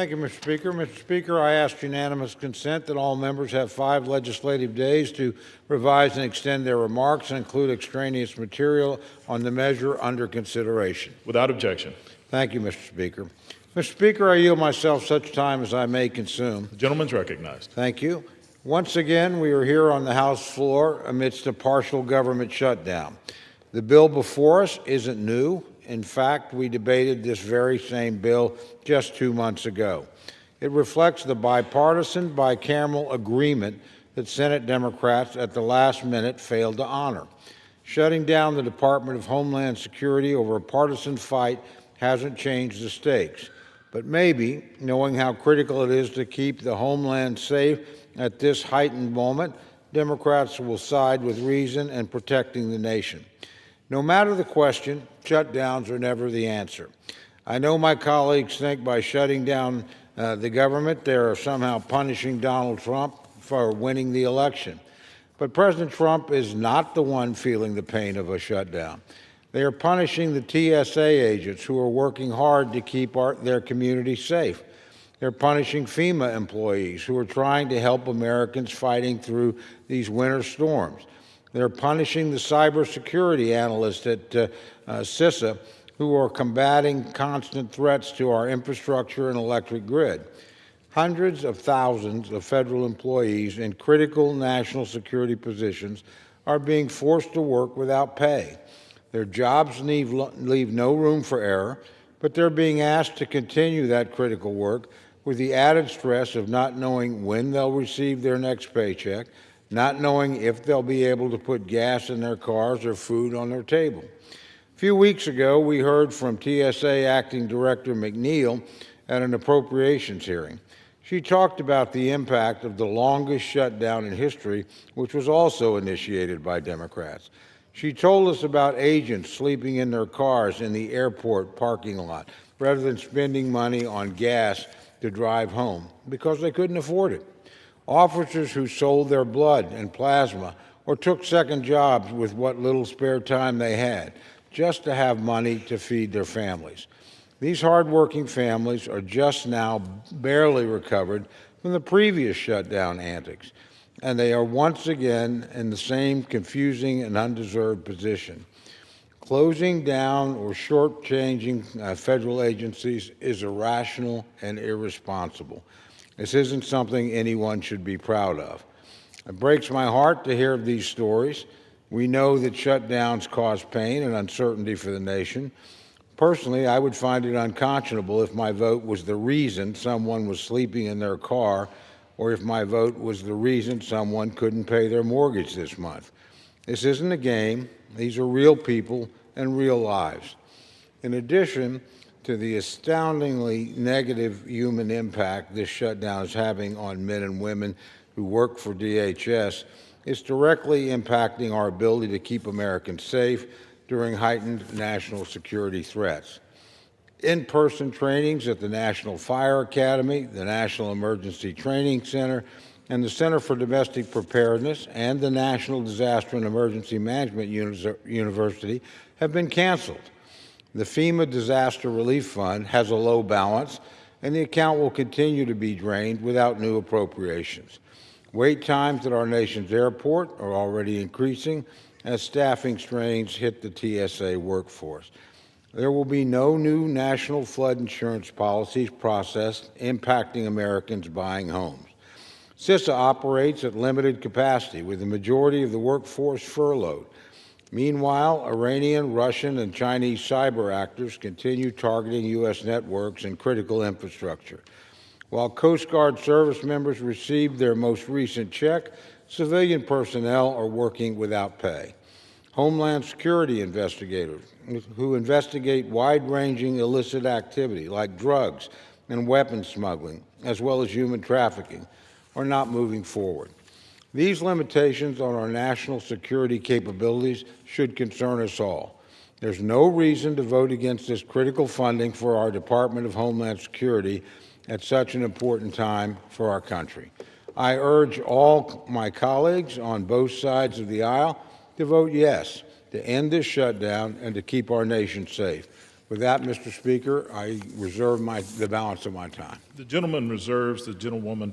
Thank you, Mr. Speaker. Mr. Speaker, I ask unanimous consent that all members have 5 legislative days to revise and extend their remarks and include extraneous material on the measure under consideration. Without objection. Thank you, Mr. Speaker. Mr. Speaker, I yield myself such time as I may consume. The gentleman's recognized. Thank you. Once again, we are here on the House floor amidst a partial government shutdown. The bill before us isn't new. In fact, we debated this very same bill just 2 months ago. It reflects the bipartisan, bicameral agreement that Senate Democrats at the last minute failed to honor. Shutting down the Department of Homeland Security over a partisan fight hasn't changed the stakes. But maybe, knowing how critical it is to keep the homeland safe at this heightened moment, Democrats will side with reason and protecting the nation. No matter the question, shutdowns are never the answer. I know my colleagues think by shutting down the government, they are somehow punishing Donald Trump for winning the election. But President Trump is not the one feeling the pain of a shutdown. They are punishing the TSA agents who are working hard to keep their community safe. They're punishing FEMA employees who are trying to help Americans fighting through these winter storms. They're punishing the cybersecurity analysts at CISA who are combating constant threats to our infrastructure and electric grid. Hundreds of thousands of federal employees in critical national security positions are being forced to work without pay. Their jobs leave no room for error, but they're being asked to continue that critical work with the added stress of not knowing when they'll receive their next paycheck, not knowing if they'll be able to put gas in their cars or food on their table. A few weeks ago, we heard from TSA Acting Director McNeil at an appropriations hearing. She talked about the impact of the longest shutdown in history, which was also initiated by Democrats. She told us about agents sleeping in their cars in the airport parking lot rather than spending money on gas to drive home because they couldn't afford it. Officers who sold their blood and plasma or took second jobs with what little spare time they had just to have money to feed their families. These hardworking families are just now barely recovered from the previous shutdown antics, and they are once again in the same confusing and undeserved position. Closing down or shortchanging federal agencies is irrational and irresponsible. This isn't something anyone should be proud of. It breaks my heart to hear of these stories. We know that shutdowns cause pain and uncertainty for the nation. Personally, I would find it unconscionable if my vote was the reason someone was sleeping in their car or if my vote was the reason someone couldn't pay their mortgage this month. This isn't a game. These are real people and real lives. In addition to the astoundingly negative human impact this shutdown is having on men and women who work for DHS, it's directly impacting our ability to keep Americans safe during heightened national security threats. In-person trainings at the National Fire Academy, the National Emergency Training Center, and the Center for Domestic Preparedness and the National Disaster and Emergency Management University have been canceled. The FEMA Disaster Relief Fund has a low balance, and the account will continue to be drained without new appropriations. Wait times at our nation's airport are already increasing as staffing strains hit the TSA workforce. There will be no new national flood insurance policies processed impacting Americans buying homes. CISA operates at limited capacity with the majority of the workforce furloughed. Meanwhile, Iranian, Russian, and Chinese cyber actors continue targeting U.S. networks and critical infrastructure. While Coast Guard service members received their most recent check, civilian personnel are working without pay. Homeland Security investigators who investigate wide-ranging illicit activity like drugs and weapons smuggling, as well as human trafficking, are not moving forward. These limitations on our national security capabilities should concern us all. There's no reason to vote against this critical funding for our Department of Homeland Security at such an important time for our country. I urge all my colleagues on both sides of the aisle to vote yes to end this shutdown and to keep our nation safe. With that, Mr. Speaker, I reserve the balance of my time. The gentleman reserves, the gentlewoman